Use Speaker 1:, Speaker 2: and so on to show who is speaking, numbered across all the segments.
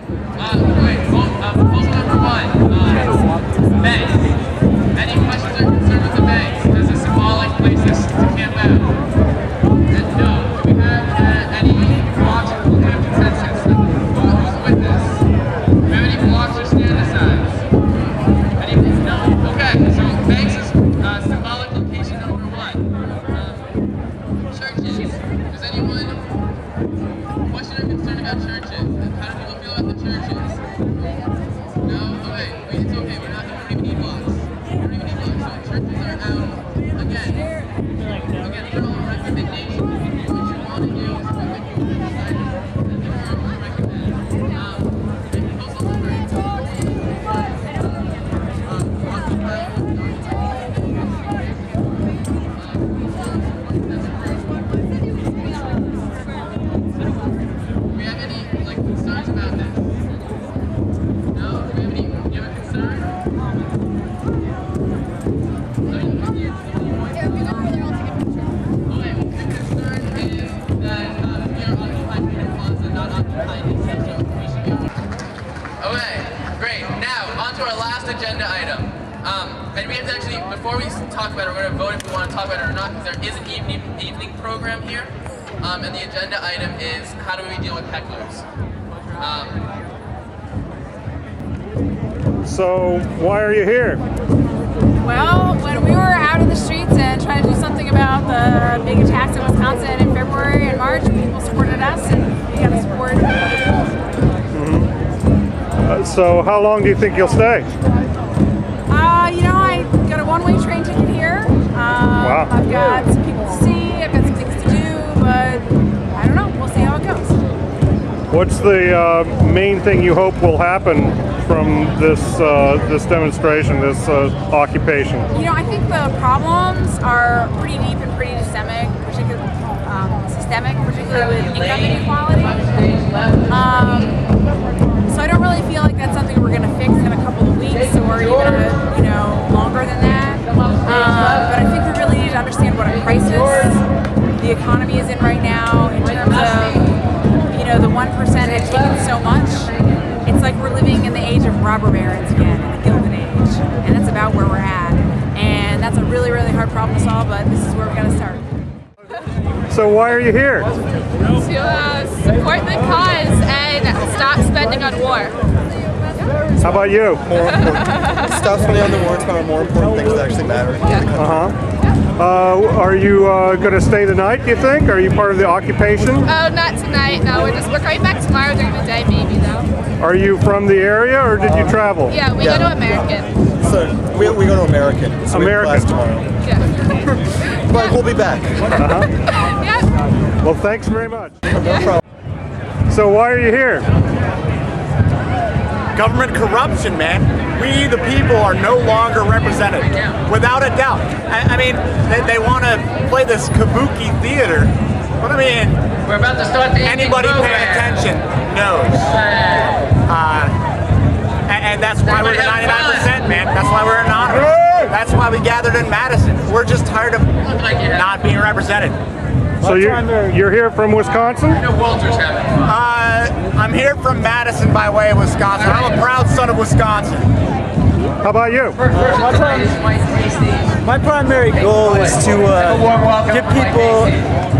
Speaker 1: Wait, proposal number one. Banks. Any questions or concerns with the banks as a symbolic place to camp out? And no. Do we have any blocks or kind of consensus? Who's with this? Do we have any blocks or stand asides? Any? No? Okay, so banks is symbolic location number one. Churches. Does anyone question or concern about churches? How do people feel about the churches? No? Okay, it's okay. We don't even need blocks. We don't even need blocks. So churches are out. Again, they're all recommendations. What you want to do is what you decide that the firm will recommend. Proposal number do we have any concerns about this? No? Do you have a concern? Okay, the concern is that we are occupied with funds and not occupied in so we should be okay, great. Now, on to our last agenda item. And we have to actually, before we talk about it, we're going to vote if we want to talk about it or not, because there is an evening program here. And the agenda item is how do we deal with hecklers?
Speaker 2: So, why are you here?
Speaker 3: Well, when we were out in the streets and trying to do something about the big attacks in Wisconsin in February and March, people supported us and we got the support.
Speaker 2: So, how long do you think you'll stay?
Speaker 3: I got a one-way train ticket here.
Speaker 2: Wow.
Speaker 3: I've got some people to see, I've got some things to do, but I don't know. We'll see how it goes.
Speaker 2: What's the main thing you hope will happen from this demonstration, this occupation?
Speaker 3: I think the problems are pretty deep and pretty systemic, particularly with income inequality. So I don't really feel like that's something we're going to fix in a couple of weeks or even, longer than that. But I think we really need to understand what a crisis the economy is in right now in terms of, the 1% has taken so much. It's like we're living in the age of robber barons again, in the Gilded Age. And that's about where we're at. And that's a really, really hard problem to solve, but this is where we got to start.
Speaker 2: So why are you here?
Speaker 4: To support the cause and stop spending on war.
Speaker 2: How about you?
Speaker 5: More important. Stop spending on the war. It's one of the more important things that actually matter.
Speaker 2: Are you going to stay the night, do you think? Are you part of the occupation?
Speaker 4: Oh, not tonight. No, we're coming back tomorrow during the day, maybe though.
Speaker 2: Are you from the area or did you travel?
Speaker 4: Yeah, we go to American.
Speaker 5: So we go to American. So
Speaker 2: American.
Speaker 5: We have class tomorrow.
Speaker 4: Yeah.
Speaker 5: But we'll be back.
Speaker 4: Yeah.
Speaker 2: Well, thanks very much.
Speaker 5: No problem.
Speaker 2: So why are you here?
Speaker 6: Government corruption, man. We, the people, are no longer represented, without a doubt. I mean, they want to play this kabuki theater, but I mean,
Speaker 1: We're about to start the
Speaker 6: anybody paying attention knows. And that's why we're the 99%, man. That's why we're anonymous. That's why we gathered in Madison. We're just tired of not being represented.
Speaker 2: So you're here from Wisconsin?
Speaker 1: I know Walter's having fun.
Speaker 6: I'm here from Madison by way of Wisconsin. I'm a proud son of Wisconsin.
Speaker 2: How about you?
Speaker 7: My primary goal is to get people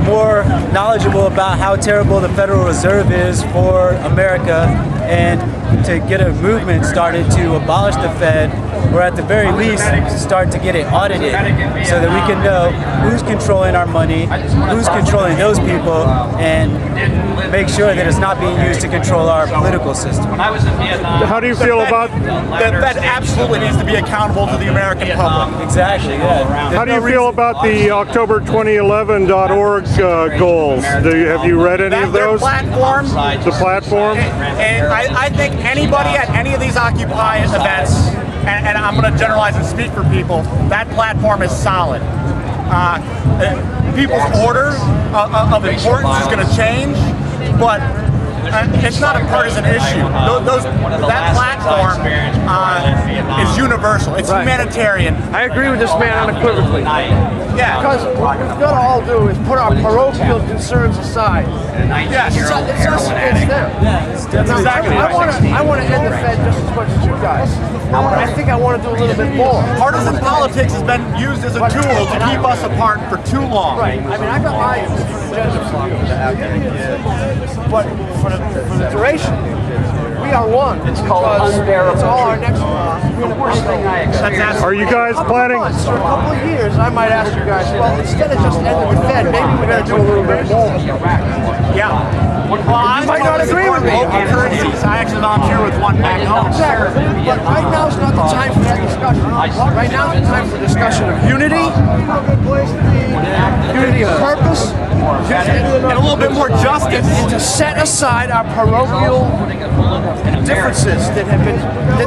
Speaker 7: more knowledgeable about how terrible the Federal Reserve is for America and to get a movement started to abolish the Fed, or at the very least start to get it audited so that we can know who's controlling our money, who's controlling those people, and make sure that it's not being used to control our political system.
Speaker 2: How do you feel about
Speaker 6: The Fed absolutely needs to be accountable to the American public.
Speaker 7: Exactly, yeah.
Speaker 2: how do you feel about the October2011.org goals? Have you read any of
Speaker 6: Their
Speaker 2: those?
Speaker 6: platform,
Speaker 2: The platform?
Speaker 6: and I think anybody at any of these Occupy events, and I'm going to generalize and speak for people, that platform is solid. People's order of importance is going to change, but it's not a partisan issue. That platform is universal. It's humanitarian.
Speaker 8: I agree with this man unequivocally.
Speaker 6: Yeah.
Speaker 8: Because what we've got to all do is put our parochial concerns aside.
Speaker 6: Yes.
Speaker 8: It's us against them.
Speaker 6: Exactly
Speaker 8: I
Speaker 6: right.
Speaker 8: want to end the Fed just as much as you guys. I think I want to do a little bit more.
Speaker 6: Partisan politics has been used as a tool to keep us apart for too long.
Speaker 8: Right. I mean, I got my agenda for you. But for the duration, we are one. It's it's all our next
Speaker 2: Are you guys planning?
Speaker 8: For a couple of years, I might ask you guys, well, instead of just ending the Fed, maybe we got to do a little bit more.
Speaker 6: Yeah. Well, I
Speaker 8: might not agree with me.
Speaker 6: Local currencies. I actually volunteer with one back home.
Speaker 8: Exactly. But right now is not the time for that discussion. Right now is the time for discussion of unity, unity of purpose,
Speaker 6: And a little bit more justice.
Speaker 8: and to set aside our parochial differences that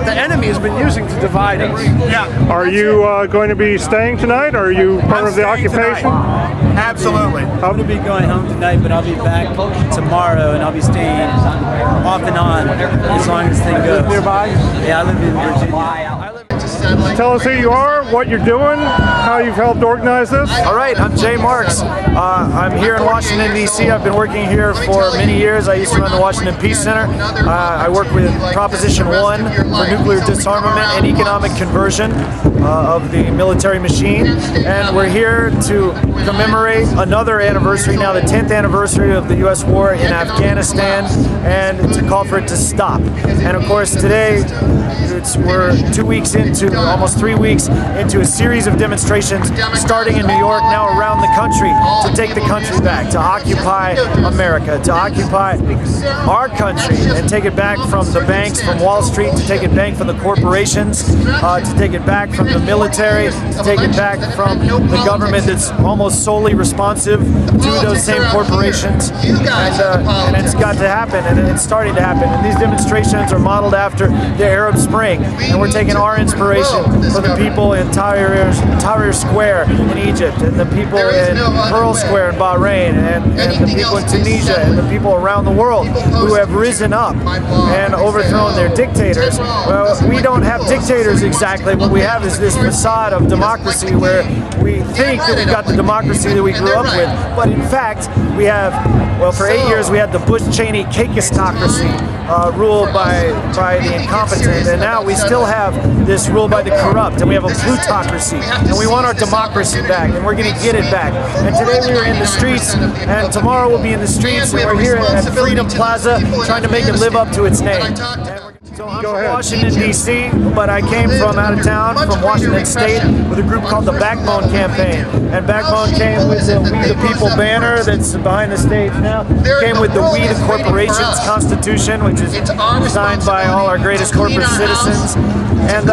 Speaker 8: the enemy has been using to divide us.
Speaker 6: Yeah.
Speaker 2: Are you going to be staying tonight? Or are you part
Speaker 6: I'm
Speaker 2: of the
Speaker 6: staying
Speaker 2: occupation?
Speaker 6: tonight. Absolutely.
Speaker 7: I'm going to be going home tonight, but I'll be back tomorrow, and I'll be staying off and on as long as this thing goes.
Speaker 8: Nearby?
Speaker 7: Yeah, I live in Virginia.
Speaker 2: Tell us who you are, what you're doing, how you've helped organize this.
Speaker 9: All right, I'm Jay Marks. I'm here in Washington, D.C. I've been working here for many years. I used to run the Washington Peace Center. I work with Proposition 1 for nuclear disarmament and economic conversion of the military machine. And we're here to commemorate another anniversary, now the 10th anniversary of the U.S. war in Afghanistan, and to call for it to stop. And of course, today, we're 2 weeks into, almost 3 weeks into a series of demonstrations starting in New York, now around the country, to take the country back, to occupy America, to occupy our country and take it back from the banks, from Wall Street, to take it back from the corporations, to take it back from the military, to take it back from the government that's almost solely responsive to those same corporations. And it's got to happen, and it's starting to happen. And these demonstrations are modeled after the Arab Spring, and we're taking our inspiration from the people in Tahrir Square in Egypt, and the people in Pearl Square in Bahrain, and the people in Tunisia, and the people around the world who have risen up and overthrown their dictators. Well, we don't have dictators exactly. What we have is this facade of democracy where we think that we've got the democracy that we grew up with, but in fact, we have, well, for 8 years we had the Bush-Cheney cakeistocracy ruled by the incompetent, and now we still have this rule by the corrupt, and we have a plutocracy, and we want our democracy back, and we're going to get it back. And today we were in the streets, and tomorrow we'll be in the streets, and we're here at Freedom Plaza trying to make it live up to its name. So I'm from Washington, D.C., but I came from out of town, from Washington State, with a group called the Backbone Campaign. And Backbone came with the We the People banner that's behind the stage now. Came with the We the Corporations Constitution, which is signed by all our greatest corporate citizens. And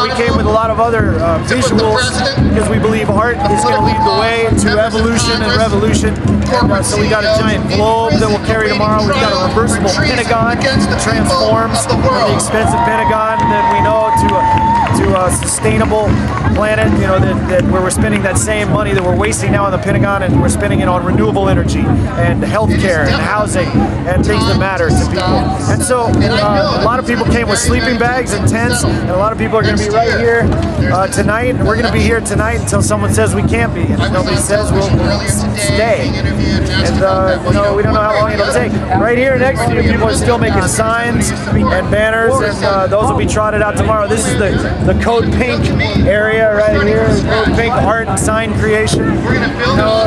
Speaker 9: we came with a lot of other visuals, because we believe art is going to lead the way to evolution and revolution. And, so we got a giant globe that we'll carry tomorrow. We've got a reversible Pentagon that transforms from the expensive Pentagon that we know to a sustainable planet, you know, that where we're spending that same money that we're wasting now on the Pentagon, and we're spending it on renewable energy and healthcare and housing and things that matter to people. And so a lot of people came with sleeping bags and tents, and a lot of people are going to be right here tonight, and we're going to be here tonight until someone says we can't be, and if nobody says, we'll stay. And you know, we don't know how long it'll take. Right here next to you, people are still making signs and banners, and those will be trotted out tomorrow. This is the Code Pink area right here, Code Pink art and sign creation. You know,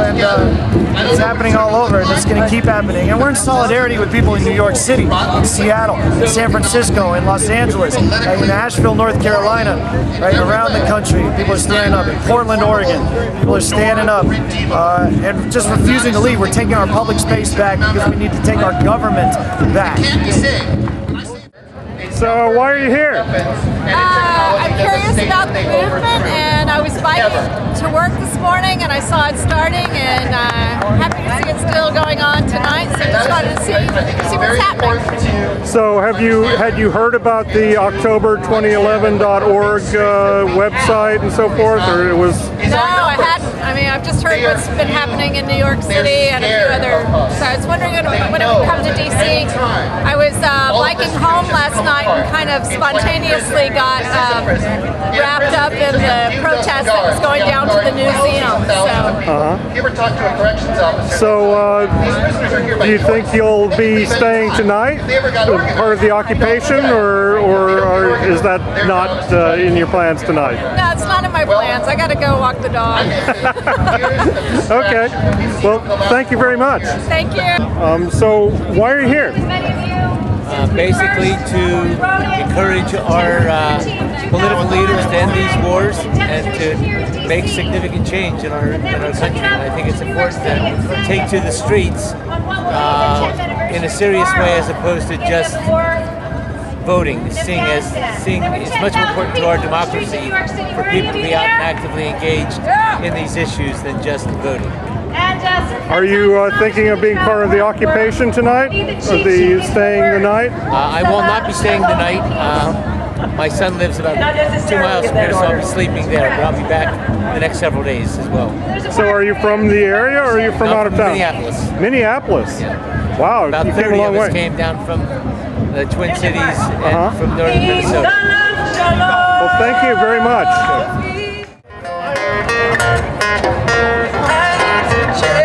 Speaker 9: and it's happening all over, and it's going to keep happening. And we're in solidarity with people in New York City, in Seattle, in San Francisco, in Los Angeles, in Asheville, North Carolina, right around the country. People are standing up. In Portland, Oregon, people are standing up and just refusing to leave. We're taking our public space back because we need to take our government back.
Speaker 2: So why are you here?
Speaker 4: I'm curious about the movement, and I was biking to work this morning, and I saw it starting, and happy to see it still going on tonight. So just wanted to see what's happening.
Speaker 2: So had you heard about the October2011.org website and so forth, or it was
Speaker 4: No, I hadn't. I mean, I've just heard what's been happening in New York City and a few other. So I was wondering when it would come to DC. I was biking home last night and kind of spontaneously got wrapped up in the protest that was going down to the museum.
Speaker 2: So, do you think you'll be staying tonight, part of the occupation, or is that not in your plans tonight?
Speaker 4: No, it's not in my plans. I got to go walk the dog.
Speaker 2: Okay. Well, thank you very much.
Speaker 4: Thank you.
Speaker 2: So, why are you here?
Speaker 10: Basically to encourage our political leaders to end these wars and to make significant change in our country. And I think it's important to take to the streets in a serious way as opposed to just voting. Seeing it's much more important to our democracy for people to be out and actively engaged in these issues than just voting.
Speaker 2: Are you thinking of being part of the occupation tonight? Or staying the night?
Speaker 10: I will not be staying the night. My son lives about 2 miles from here, so I'll be sleeping there. But I'll be back the next several days as well.
Speaker 2: So are you from the area or are you from out of town?
Speaker 10: Minneapolis.
Speaker 2: Minneapolis?
Speaker 10: Yeah.
Speaker 2: Wow,
Speaker 10: About
Speaker 2: you
Speaker 10: 30
Speaker 2: came a long
Speaker 10: of us
Speaker 2: way.
Speaker 10: came down from the Twin Cities and from northern Minnesota.
Speaker 2: Well, thank you very much.
Speaker 11: Shit.